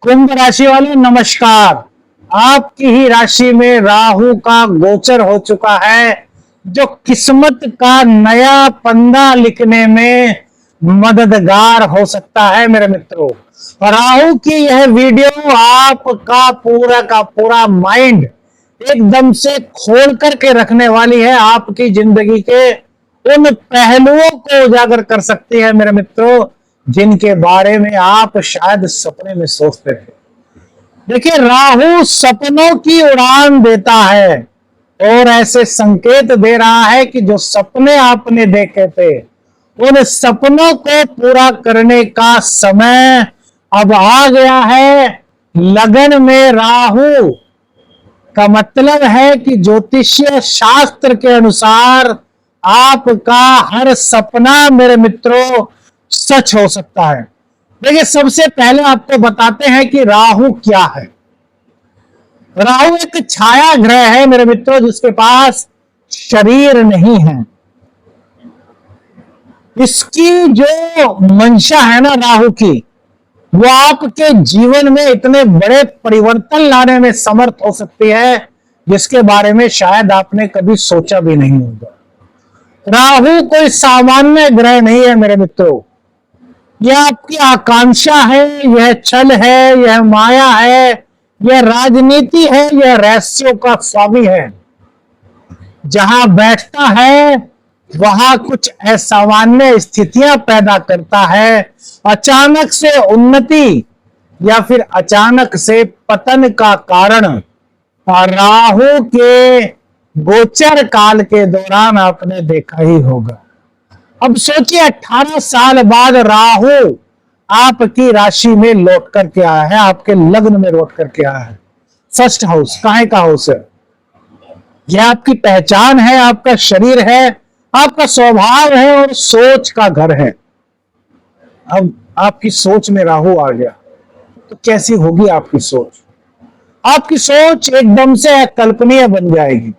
कुंभ राशि वाले नमस्कार। आपकी ही राशि में राहु का गोचर हो चुका है, जो किस्मत का नया पन्ना लिखने में मददगार हो सकता है मेरे मित्रों। राहु की यह वीडियो आपका पूरा का पूरा माइंड एकदम से खोल करके रखने वाली है। आपकी जिंदगी के उन पहलुओं को उजागर कर सकती है मेरे मित्रों, जिनके बारे में आप शायद सपने में सोचते थे। देखिए, राहु सपनों की उड़ान देता है और ऐसे संकेत दे रहा है कि जो सपने आपने देखे थे, उन सपनों को पूरा करने का समय अब आ गया है। लगन में राहु का मतलब है कि ज्योतिषीय शास्त्र के अनुसार आपका हर सपना मेरे मित्रों सच हो सकता है। देखिए, सबसे पहले आपको बताते हैं कि राहु क्या है। राहु एक छाया ग्रह है मेरे मित्रों, जिसके पास शरीर नहीं है। इसकी जो मंशा है ना राहु की, वो आपके जीवन में इतने बड़े परिवर्तन लाने में समर्थ हो सकती है, जिसके बारे में शायद आपने कभी सोचा भी नहीं होगा। राहु कोई सामान्य ग्रह नहीं है मेरे मित्रों। यह आपकी आकांक्षा है, यह छल है, यह माया है, यह राजनीति है, यह रहस्यों का स्वामी है। जहां बैठता है वहां कुछ असामान्य स्थितियां पैदा करता है। अचानक से उन्नति या फिर अचानक से पतन का कारण राहु के गोचर काल के दौरान आपने देखा ही होगा। अब सोचिए, 18 साल बाद राहु आपकी राशि में लौट करके आया है, आपके लग्न में लौट करके आया है। फर्स्ट हाउस काहे का हाउस है? यह आपकी पहचान है, आपका शरीर है, आपका स्वभाव है और सोच का घर है। अब आपकी सोच में राहु आ गया तो कैसी होगी आपकी सोच? आपकी सोच एकदम से अकल्पनीय बन जाएगी।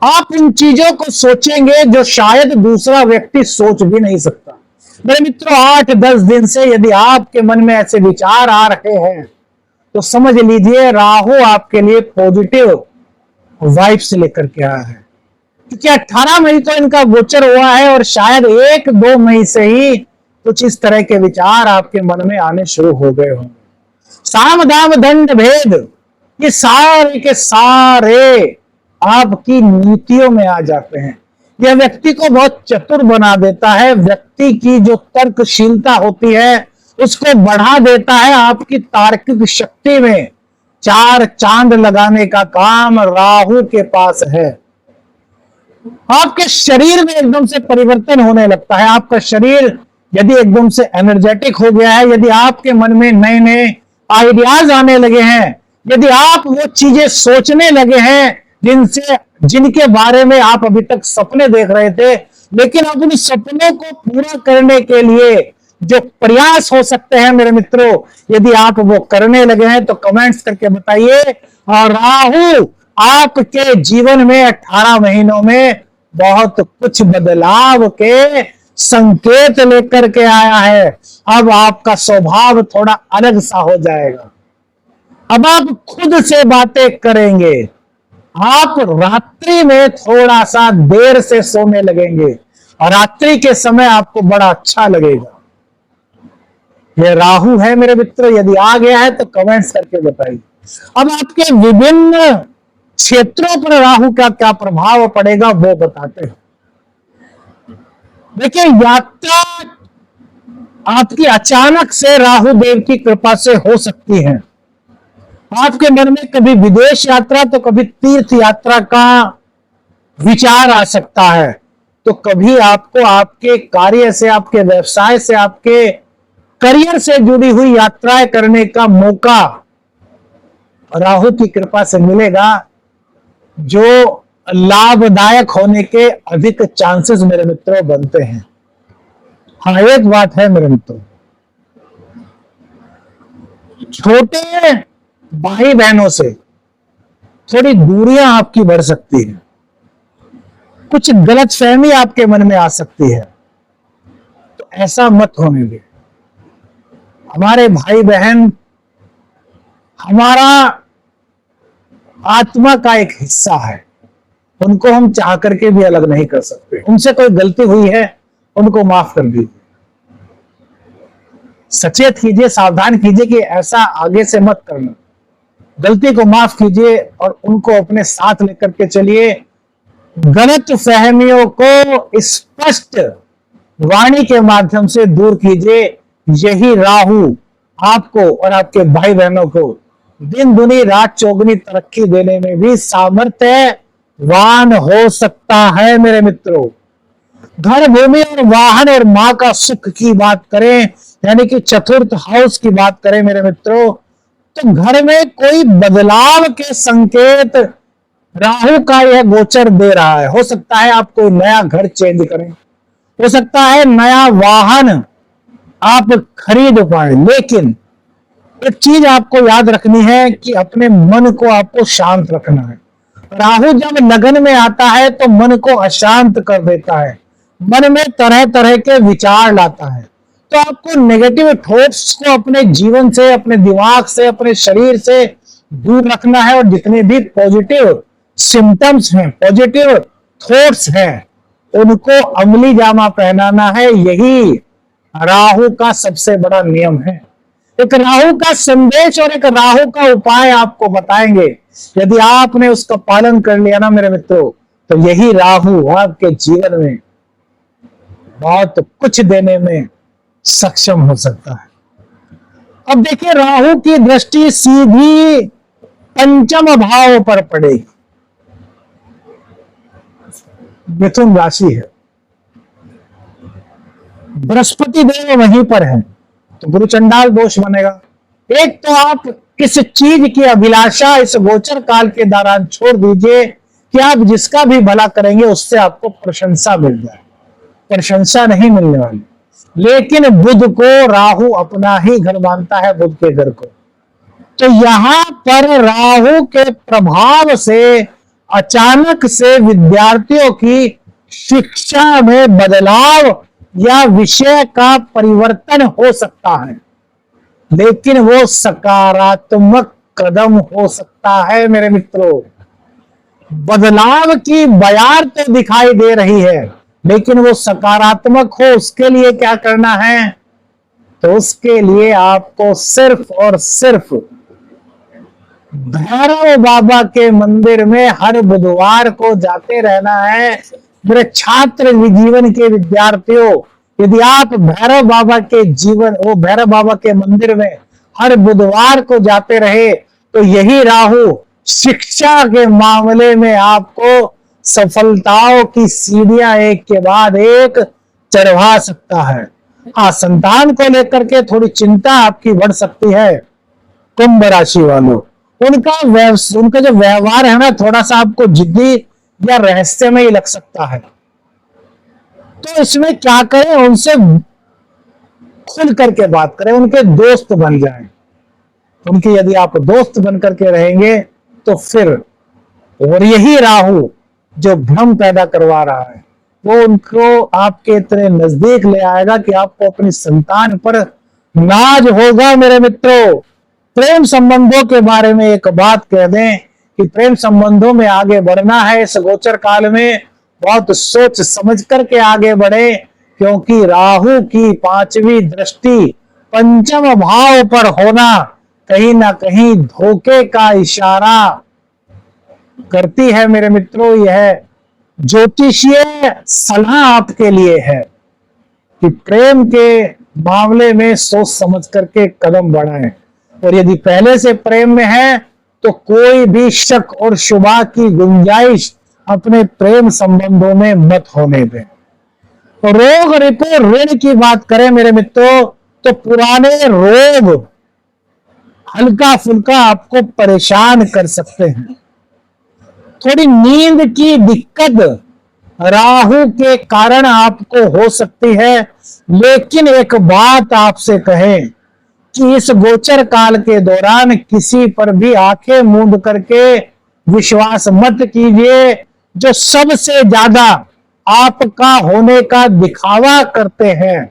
आप उन चीजों को सोचेंगे जो शायद दूसरा व्यक्ति सोच भी नहीं सकता। मेरे मित्रों, 8-10 दिन से यदि आपके मन में ऐसे विचार आ रहे हैं तो समझ लीजिए राहु आपके लिए पॉजिटिव वाइब्स लेकर के आया है। क्योंकि 18 मई को इनका गोचर हुआ है और शायद 1-2 मई से ही कुछ इस तरह के विचार आपके मन में आने शुरू हो गए होंगे। साम दाम दंड भेद, ये सारे के सारे आपकी नीतियों में आ जाते हैं। यह व्यक्ति को बहुत चतुर बना देता है। व्यक्ति की जो तर्कशीलता होती है उसको बढ़ा देता है। आपकी तार्किक शक्ति में 4 चांद लगाने का काम राहु के पास है। आपके शरीर में एकदम से परिवर्तन होने लगता है। आपका शरीर यदि एकदम से एनर्जेटिक हो गया है, यदि आपके मन में नए नए आइडियाज आने लगे हैं, यदि आप वो चीजें सोचने लगे हैं जिनके बारे में आप अभी तक सपने देख रहे थे, लेकिन अब उन सपनों को पूरा करने के लिए जो प्रयास हो सकते हैं मेरे मित्रों, यदि आप वो करने लगे हैं तो कमेंट्स करके बताइए। और राहु आपके जीवन में 18 महीनों में बहुत कुछ बदलाव के संकेत लेकर के आया है। अब आपका स्वभाव थोड़ा अलग सा हो जाएगा। अब आप खुद से बातें करेंगे। आप रात्रि में थोड़ा सा देर से सोने लगेंगे और रात्रि के समय आपको बड़ा अच्छा लगेगा। यह राहु है मेरे मित्रों। यदि आ गया है तो कमेंट्स करके बताइए। अब आपके विभिन्न क्षेत्रों पर राहु का क्या प्रभाव पड़ेगा वो बताते हैं। देखिए, यात्रा आपकी अचानक से राहु देव की कृपा से हो सकती है। आपके मन में कभी विदेश यात्रा तो कभी तीर्थ यात्रा का विचार आ सकता है, तो कभी आपको आपके कार्य से, आपके व्यवसाय से, आपके करियर से जुड़ी हुई यात्राएं करने का मौका राहु की कृपा से मिलेगा, जो लाभदायक होने के अधिक चांसेस मेरे मित्रों बनते हैं। हाँ, एक बात है मेरे मित्रों, छोटे भाई बहनों से थोड़ी दूरियां आपकी बढ़ सकती है। कुछ गलतफहमी आपके मन में आ सकती है, तो ऐसा मत होने दे। हमारे भाई बहन हमारा आत्मा का एक हिस्सा है, उनको हम चाह करके भी अलग नहीं कर सकते। उनसे कोई गलती हुई है, उनको माफ कर दीजिए। सचेत कीजिए, सावधान कीजिए कि ऐसा आगे से मत करना। गलती को माफ कीजिए और उनको अपने साथ लेकर के चलिए। गलत फहमियों को स्पष्ट वाणी के माध्यम से दूर कीजिए। यही राहु आपको और आपके भाई बहनों को दिन दुनी रात चौगुनी तरक्की देने में भी सामर्थ्यवान हो सकता है। मेरे मित्रों, घर, भूमि और वाहन और मां का सुख की बात करें, यानी कि चतुर्थ हाउस की बात करें मेरे मित्रों, तो घर में कोई बदलाव के संकेत राहु का यह गोचर दे रहा है। हो सकता है आप कोई नया घर चेंज करें, हो सकता है नया वाहन आप खरीद पाए, लेकिन एक चीज आपको याद रखनी है कि अपने मन को आपको शांत रखना है। राहु जब लगन में आता है तो मन को अशांत कर देता है, मन में तरह तरह के विचार लाता है। तो आपको नेगेटिव थॉट्स को अपने जीवन से, अपने दिमाग से, अपने शरीर से दूर रखना है और जितने भी पॉजिटिव सिम्टम्स हैं, पॉजिटिव थॉट्स हैं, उनको अमली जामा पहनाना है। यही राहु का सबसे बड़ा नियम है। एक राहु का संदेश और एक राहु का उपाय आपको बताएंगे। यदि आपने उसका पालन कर लिया ना मेरे मित्रों, तो यही राहु आपके जीवन में बहुत कुछ देने में सक्षम हो सकता है। अब देखिए, राहु की दृष्टि सीधी पंचम भाव पर पड़ेगी। मिथुन राशि है, बृहस्पति देव वहीं पर है, तो गुरु चंडाल दोष बनेगा। एक तो आप किस चीज की अभिलाषा इस गोचर काल के दौरान छोड़ दीजिए कि आप जिसका भी भला करेंगे उससे आपको प्रशंसा मिल जाए। प्रशंसा नहीं मिलने वाली। लेकिन बुध को राहु अपना ही घर मानता है, बुध के घर को। तो यहां पर राहु के प्रभाव से अचानक से विद्यार्थियों की शिक्षा में बदलाव या विषय का परिवर्तन हो सकता है, लेकिन वो सकारात्मक कदम हो सकता है। मेरे मित्रों, बदलाव की बयार तो दिखाई दे रही है, लेकिन वो सकारात्मक हो उसके लिए क्या करना है? तो उसके लिए आपको सिर्फ और सिर्फ भैरव बाबा के मंदिर में हर बुधवार को जाते रहना है। मेरे छात्र जीवन के विद्यार्थियों, यदि आप भैरव बाबा के मंदिर में हर बुधवार को जाते रहे, तो यही राहु शिक्षा के मामले में आपको सफलताओं की सीढ़ियां एक के बाद एक चढ़वा सकता है। हाँ, संतान को लेकर के थोड़ी चिंता आपकी बढ़ सकती है। कुंभ राशि वालों, उनका जो व्यवहार है ना, थोड़ा सा आपको जिद्दी या रहस्यमय ही लग सकता है। तो इसमें क्या करें? उनसे खुल करके बात करें, उनके दोस्त बन जाएं। उनके यदि आप दोस्त बन करके रहेंगे तो फिर, और यही राहु जो भ्रम पैदा करवा रहा है, वो उनको आपके इतने नजदीक ले आएगा कि आपको अपनी संतान पर नाज होगा। मेरे मित्रों, प्रेम संबंधों के बारे में एक बात कह दें कि प्रेम संबंधों में आगे बढ़ना है इस गोचर काल में, बहुत सोच समझ करके आगे बढ़े, क्योंकि राहु की पांचवी दृष्टि पंचम भाव पर होना कहीं ना कहीं धोखे का इशारा करती है। मेरे मित्रों, यह ज्योतिषीय सलाह आपके लिए है कि प्रेम के मामले में सोच समझ करके कदम बढ़ाएं, और यदि पहले से प्रेम में है तो कोई भी शक और शुबा की गुंजाइश अपने प्रेम संबंधों में मत होने दें। तो रोग रिपो ऋण की बात करें मेरे मित्रों, तो पुराने रोग हल्का फुल्का आपको परेशान कर सकते हैं। थोड़ी नींद की दिक्कत राहु के कारण आपको हो सकती है। लेकिन एक बात आपसे कहें कि इस गोचर काल के दौरान किसी पर भी आंखें मूंद करके विश्वास मत कीजिए। जो सबसे ज्यादा आपका होने का दिखावा करते हैं,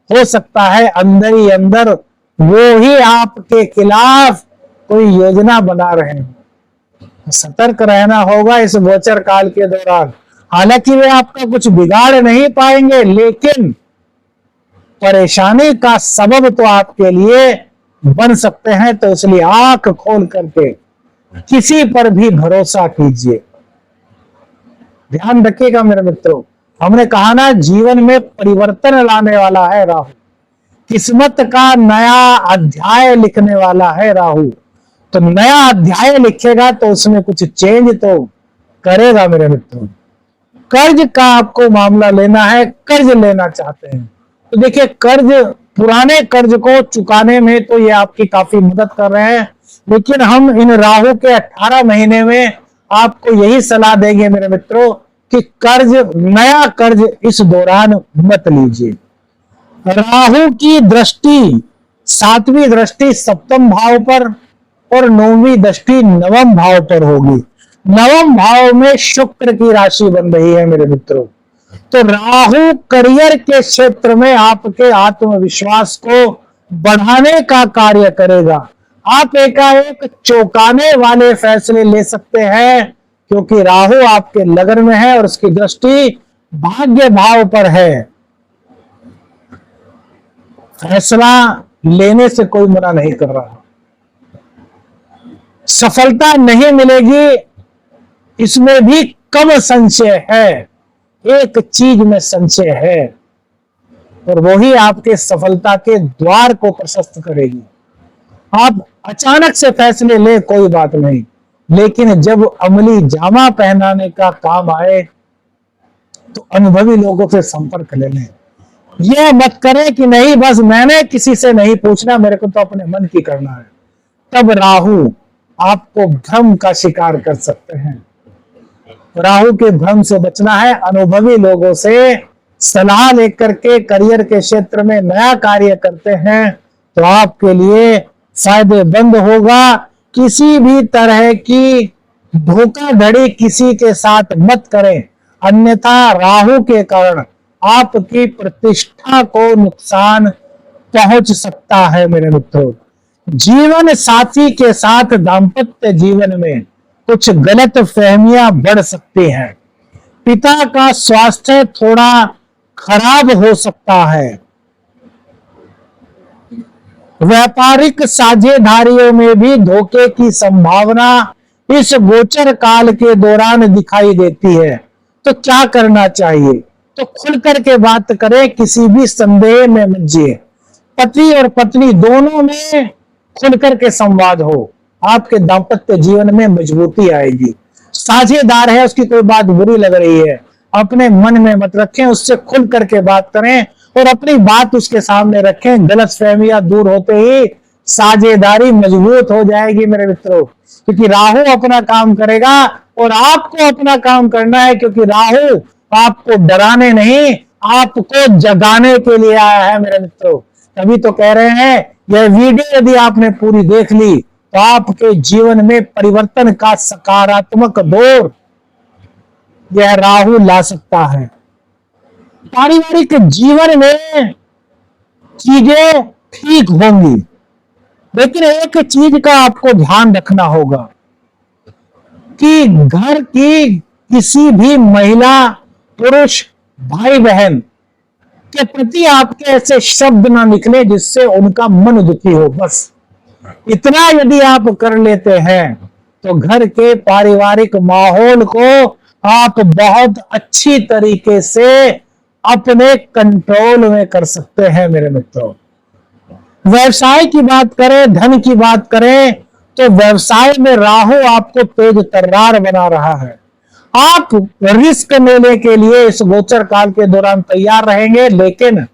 हो सकता है अंदर ही अंदर वो ही आपके खिलाफ कोई योजना बना रहे हैं। सतर्क रहना होगा इस गोचर काल के दौरान। हालांकि वे आपका कुछ बिगाड़ नहीं पाएंगे, लेकिन परेशानी का सबब तो आपके लिए बन सकते हैं। तो इसलिए आंख खोल करके किसी पर भी भरोसा कीजिए। ध्यान रखिएगा मेरे मित्रों, हमने कहा ना जीवन में परिवर्तन लाने वाला है राहु, किस्मत का नया अध्याय लिखने वाला है राहु। तो नया अध्याय लिखेगा तो उसमें कुछ चेंज तो करेगा मेरे मित्रों। कर्ज का आपको मामला लेना है, कर्ज लेना चाहते हैं तो देखिए, कर्ज, पुराने कर्ज को चुकाने में तो ये आपकी काफी मदद कर रहे हैं। लेकिन हम इन राहु के 18 महीने में आपको यही सलाह देंगे मेरे मित्रों कि कर्ज, नया कर्ज इस दौरान मत लीजिए। राहु की दृष्टि, 7वीं दृष्टि सप्तम भाव पर और 9वीं दृष्टि नवम भाव पर होगी। नवम भाव में शुक्र की राशि बन रही है मेरे मित्रों। तो राहु करियर के क्षेत्र में आपके आत्मविश्वास को बढ़ाने का कार्य करेगा। आप एकाएक चौंकाने वाले फैसले ले सकते हैं, क्योंकि राहु आपके लगन में है और उसकी दृष्टि भाग्य भाव पर है। फैसला लेने से कोई मना नहीं कर रहा। सफलता नहीं मिलेगी, इसमें भी कम संशय है। एक चीज में संशय है और वही आपके सफलता के द्वार को प्रशस्त करेगी। आप अचानक से फैसले ले कोई बात नहीं, लेकिन जब अमली जामा पहनाने का काम आए तो अनुभवी लोगों से संपर्क ले लें। यह मत करें कि नहीं बस मैंने किसी से नहीं पूछना, मेरे को तो अपने मन की करना है। तब राहु आपको भ्रम का शिकार कर सकते हैं। राहु के भ्रम से बचना है। अनुभवी लोगों से सलाह लेकर के करियर के क्षेत्र में नया कार्य करते हैं तो आपके लिए फायदेमंद होगा। किसी भी तरह की धोखाधड़ी किसी के साथ मत करें, अन्यथा राहु के कारण आपकी प्रतिष्ठा को नुकसान पहुंच सकता है मेरे मित्रों। जीवन साथी के साथ दाम्पत्य जीवन में कुछ गलत फहमियां बढ़ सकती हैं। पिता का स्वास्थ्य थोड़ा खराब हो सकता है। व्यापारिक साझेदारियों में भी धोखे की संभावना इस गोचर काल के दौरान दिखाई देती है। तो क्या करना चाहिए? तो खुल करके बात करें, किसी भी संदेह में मत जिए। पति और पत्नी दोनों में खुल करके संवाद हो, आपके दाम्पत्य जीवन में मजबूती आएगी। साझेदार है, उसकी कोई बात बुरी लग रही है, अपने मन में मत रखें, उससे खुल करके बात करें और अपनी बात उसके सामने रखें। गलतफहमियां दूर होते ही साझेदारी मजबूत हो जाएगी मेरे मित्रों, क्योंकि राहु अपना काम करेगा और आपको अपना काम करना है। क्योंकि राहु आपको डराने नहीं, आपको जगाने के लिए आया है मेरे मित्रों। तभी तो कह रहे हैं, यह वीडियो यदि आपने पूरी देख ली तो आपके जीवन में परिवर्तन का सकारात्मक दौर यह राहु ला सकता है। पारिवारिक जीवन में चीजें ठीक होंगी, लेकिन एक चीज का आपको ध्यान रखना होगा कि घर की किसी भी महिला, पुरुष, भाई बहन के प्रति आपके ऐसे शब्द ना निकले जिससे उनका मन दुखी हो। बस इतना यदि आप कर लेते हैं तो घर के पारिवारिक माहौल को आप बहुत अच्छी तरीके से अपने कंट्रोल में कर सकते हैं मेरे मित्रों। व्यवसाय की बात करें, धन की बात करें, तो व्यवसाय में राहु आपको तेज तर्रार बना रहा है। आप रिस्क लेने के लिए इस गोचर काल के दौरान तैयार रहेंगे, लेकिन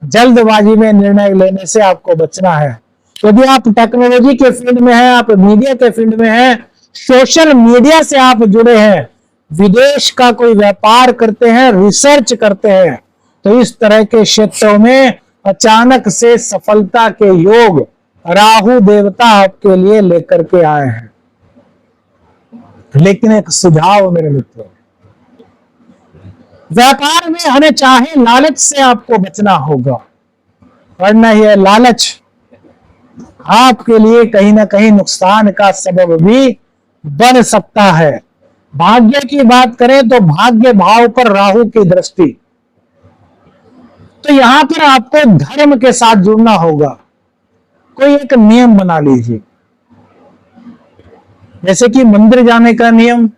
जल्दबाजी में निर्णय लेने से आपको बचना है। यदि आप टेक्नोलॉजी के फील्ड में हैं, आप मीडिया के फील्ड में हैं, सोशल मीडिया से आप जुड़े हैं, विदेश का कोई व्यापार करते हैं, रिसर्च करते हैं, तो इस तरह के क्षेत्रों में अचानक से सफलता के योग राहु देवता आपके लिए लेकर के आए हैं। लेकिन एक सुझाव मेरे मित्रों, व्यापार में अनचाहे लालच से आपको बचना होगा, वरना यह लालच आपके लिए कहीं ना कहीं नुकसान का सबब भी बन सकता है। भाग्य की बात करें तो भाग्य भाव पर राहु की दृष्टि, तो यहां पर आपको धर्म के साथ जुड़ना होगा। कोई एक नियम बना लीजिए, जैसे कि मंदिर जाने का नियम,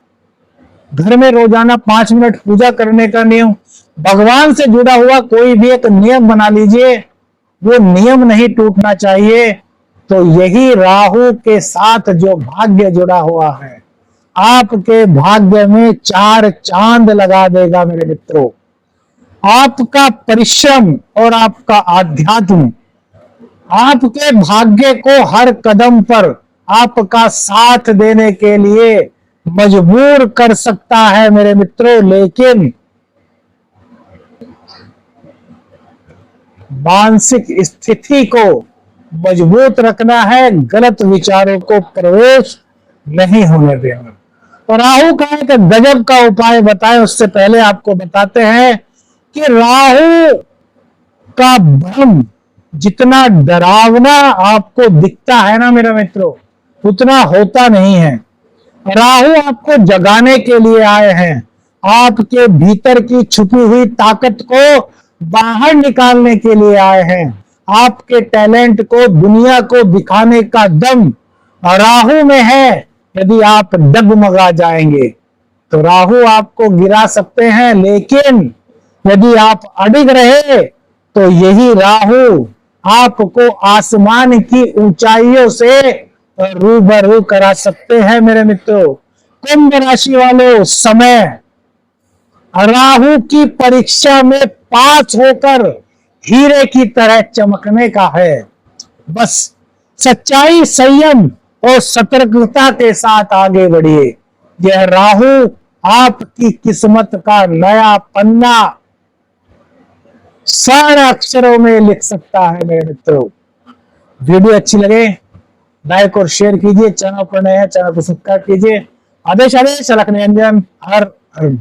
घर में रोजाना 5 मिनट पूजा करने का नियम, भगवान से जुड़ा हुआ कोई भी एक नियम बना लीजिए। वो नियम नहीं टूटना चाहिए। तो यही राहु के साथ जो भाग्य जुड़ा हुआ है, आपके भाग्य में 4 चांद लगा देगा मेरे मित्रों। आपका परिश्रम और आपका आध्यात्म आपके भाग्य को हर कदम पर आपका साथ देने के लिए मजबूर कर सकता है मेरे मित्रों। लेकिन मानसिक स्थिति को मजबूत रखना है, गलत विचारों को प्रवेश नहीं होने देना। तो राहु का एक गजब का उपाय बताएं, उससे पहले आपको बताते हैं कि राहु का भ्रम जितना डरावना आपको दिखता है ना मेरे मित्रों, उतना होता नहीं है। राहु आपको जगाने के लिए आए हैं, आपके भीतर की छुपी हुई ताकत को बाहर निकालने के लिए आए हैं। आपके टैलेंट को दुनिया को दिखाने का दम राहु में है। यदि आप डगमगा जाएंगे तो राहु आपको गिरा सकते हैं, लेकिन यदि आप अडिग रहे तो यही राहु आपको आसमान की ऊंचाइयों से रूबरू करा सकते हैं मेरे मित्रों। कुंभ राशि वालों, समय राहु की परीक्षा में पास होकर हीरे की तरह चमकने का है। बस सच्चाई, संयम और सतर्कता के साथ आगे बढ़िए। यह राहु आपकी किस्मत का नया पन्ना सारे अक्षरों में लिख सकता है मेरे मित्रों। वीडियो अच्छी लगे लाइक और शेयर कीजिए। चैनल पर नए हैं, चैनल को सब्सक्राइब कीजिए। आदेश आदेश अलख निरंजन, हर हर।